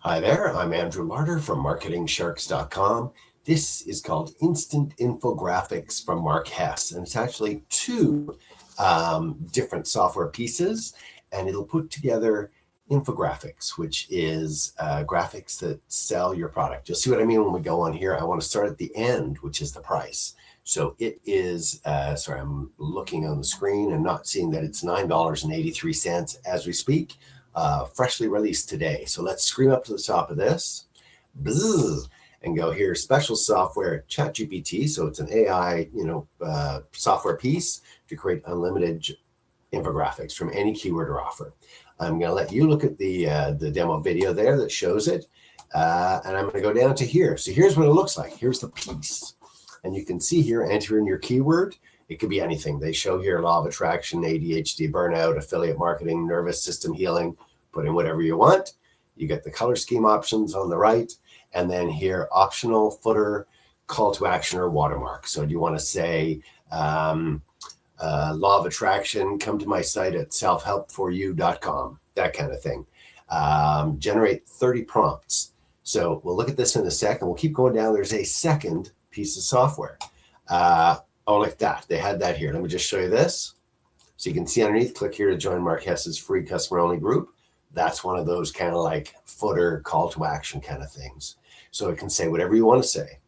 Hi there, I'm Andrew Larder from MarketingSharks.com. This is called Instant Infographics from Mark Hess, and it's actually two different software pieces, and it'll put together infographics, which is graphics that sell your product. You'll see what I mean when we go on here. I want to start at the end, which is the price. So it is, sorry, I'm looking on the screen and not seeing that it's $9.83 as we speak. Freshly released today. So let's scream up to the top of this and go here, special software, ChatGPT. So it's an AI, software piece to create unlimited infographics from any keyword or offer. I'm going to let you look at the demo video there that shows it. And I'm going to go down to here. So here's what it looks like. Here's the piece. And you can see here, enter in your keyword. It could be anything. They show here law of attraction, ADHD, burnout, affiliate marketing, nervous system healing. Put in whatever you want. You get the color scheme options on the right. And then here, optional footer, call to action or watermark. So do you want to say law of attraction, come to my site at selfhelpforyou.com, that kind of thing. Generate 30 prompts. So we'll look at this in a second. We'll keep going down. There's a second piece of software. Oh, like that. They had that here. Let me just show you this. So you can see underneath, click here to join Mark Hess's free customer-only group. That's one of those kind of like footer call to action kind of things. So it can say whatever you want to say.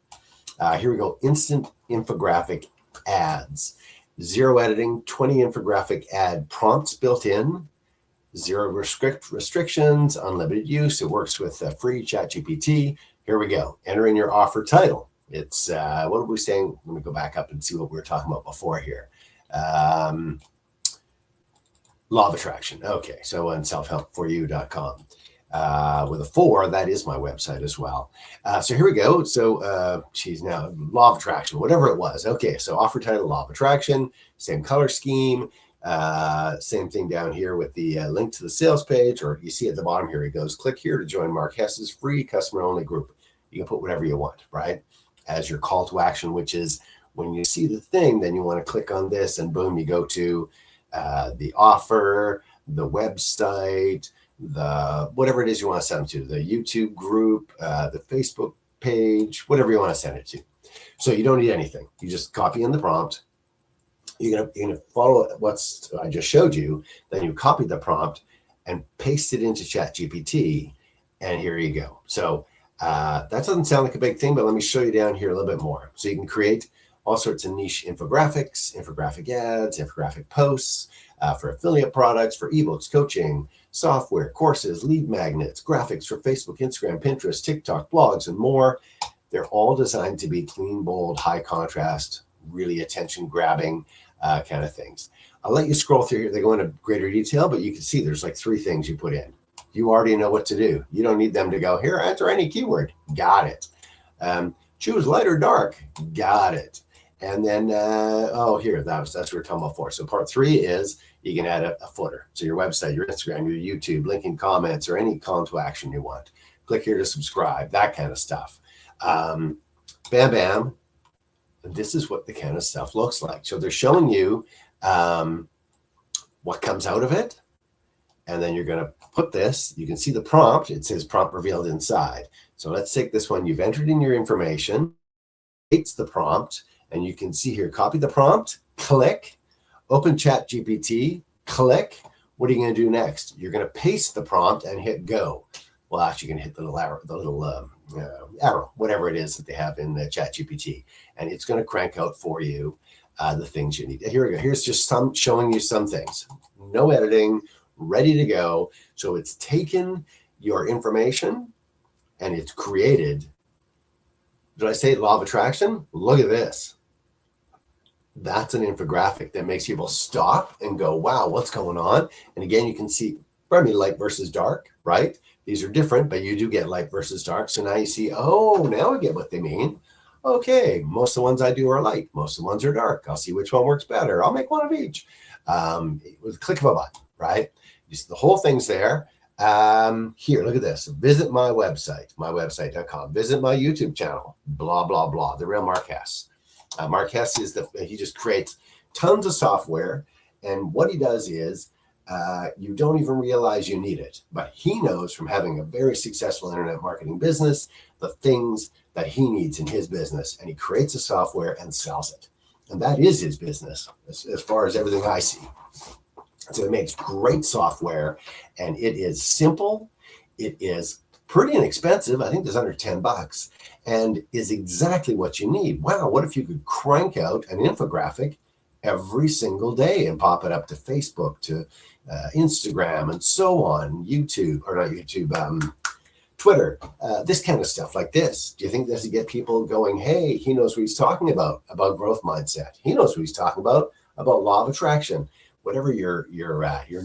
Here we go. Instant Infographic Ads. Zero editing, 20 infographic ad prompts built in. Zero restrictions, unlimited use. It works with free ChatGPT. Here we go. Enter in your offer title. It's, what were we saying? Let me go back up and see what we were talking about before here. Law of attraction. Okay, so on selfhelpforyou.com. With a 4, that is my website as well. So here we go. So now law of attraction, whatever it was. Okay, so offer title, law of attraction, same color scheme, same thing down here with the link to the sales page, or you see at the bottom here, it goes, click here to join Mark Hess's free customer only group. You can put whatever you want, right? As your call to action, which is when you see the thing, then you want to click on this and boom, you go to the offer, the website, the whatever it is you want to send them to, the YouTube group, the Facebook page, whatever you want to send it to. So you don't need anything. You just copy in the prompt. You're gonna follow what's I just showed you. Then you copy the prompt and paste it into ChatGPT, and here you go. So that doesn't sound like a big thing, but let me show you down here a little bit more. So you can create all sorts of niche infographics, infographic ads, infographic posts for affiliate products, for ebooks, coaching, software, courses, lead magnets, graphics for Facebook, Instagram, Pinterest, TikTok, blogs, and more. They're all designed to be clean, bold, high contrast, really attention-grabbing kind of things. I'll let you scroll through here. They go into greater detail, but you can see there's like 3 things you put in. You already know what to do. You don't need them to go, here, enter any keyword. Got it. Choose light or dark. Got it. And then, here, that's what we're talking about for. So part 3 is you can add a footer. So your website, your Instagram, your YouTube, linking comments, or any call to action you want. Click here to subscribe, that kind of stuff. Bam, bam. And this is what the kind of stuff looks like. So they're showing you what comes out of it. And then you're going to put this. You can see the prompt. It says prompt revealed inside. So let's take this one. You've entered in your information. It's the prompt. And you can see here, copy the prompt, click, open ChatGPT, click. What are you going to do next? You're going to paste the prompt and hit go. Well, actually, you can hit the little arrow, whatever it is that they have in the ChatGPT, and it's going to crank out for you the things you need. Here we go. Here's just showing you some things. No editing, ready to go. So it's taken your information and it's created. Did I say law of attraction? Look at this. That's an infographic that makes people stop and go, wow, what's going on? And again, you can see, light versus dark, right? These are different, but you do get light versus dark. So now you see, oh, now I get what they mean. Okay, most of the ones I do are light. Most of the ones are dark. I'll see which one works better. I'll make one of each with a click of a button, right? You see the whole thing's there. Here, look at this. Visit my website, mywebsite.com. Visit my YouTube channel, blah, blah, blah. The real Mark Hess. Mark Hess he just creates tons of software. And what he does is you don't even realize you need it. But he knows from having a very successful internet marketing business, the things that he needs in his business, and he creates a software and sells it. And that is his business as far as everything I see. So it makes great software, and it is simple. It is pretty inexpensive. I think there's under $10, and is exactly what you need. Wow, what if you could crank out an infographic every single day and pop it up to Facebook, to Instagram, and so on, YouTube, or not YouTube, Twitter, this kind of stuff like this. Do you think this would get people going, hey, he knows what he's talking about growth mindset. He knows what he's talking about law of attraction. Whatever your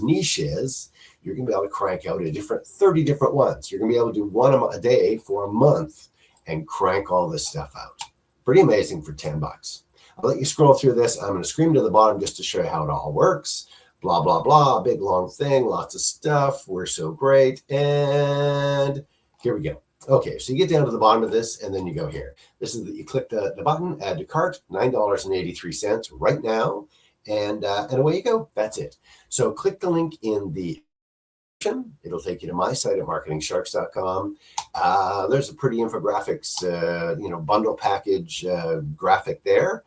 niche is, you're going to be able to crank out 30 different ones. You're going to be able to do one a day for a month and crank all this stuff out. Pretty amazing for $10. I'll let you scroll through this. I'm going to scream to the bottom just to show you how it all works. Blah, blah, blah, big long thing, lots of stuff. We're so great. And here we go. Okay, so you get down to the bottom of this, and then you go here. This is you click the button, add to cart, $9.83 right now, and away you go. That's it. So click the link in the description. It'll take you to my site at marketingsharks.com. There's a pretty infographics, bundle package graphic there.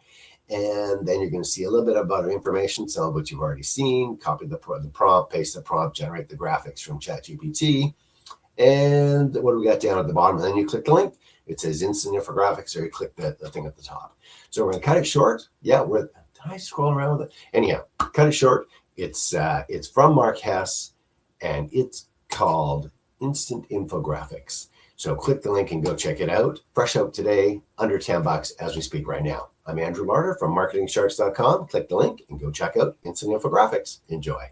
And then you're going to see a little bit about information, some of which you've already seen. Copy the prompt, paste the prompt, generate the graphics from ChatGPT. And what do we got down at the bottom? And then you click the link. It says Instant Infographics, or you click the thing at the top. So we're going to cut it short. Yeah, did I scroll around with it? Anyhow, cut it short. It's from Mark Hess, and it's called Instant Infographics. So click the link and go check it out. Fresh out today, under $10 as we speak right now. I'm Andrew Martyr from marketingsharks.com. Click the link and go check out Instant Infographics. Enjoy.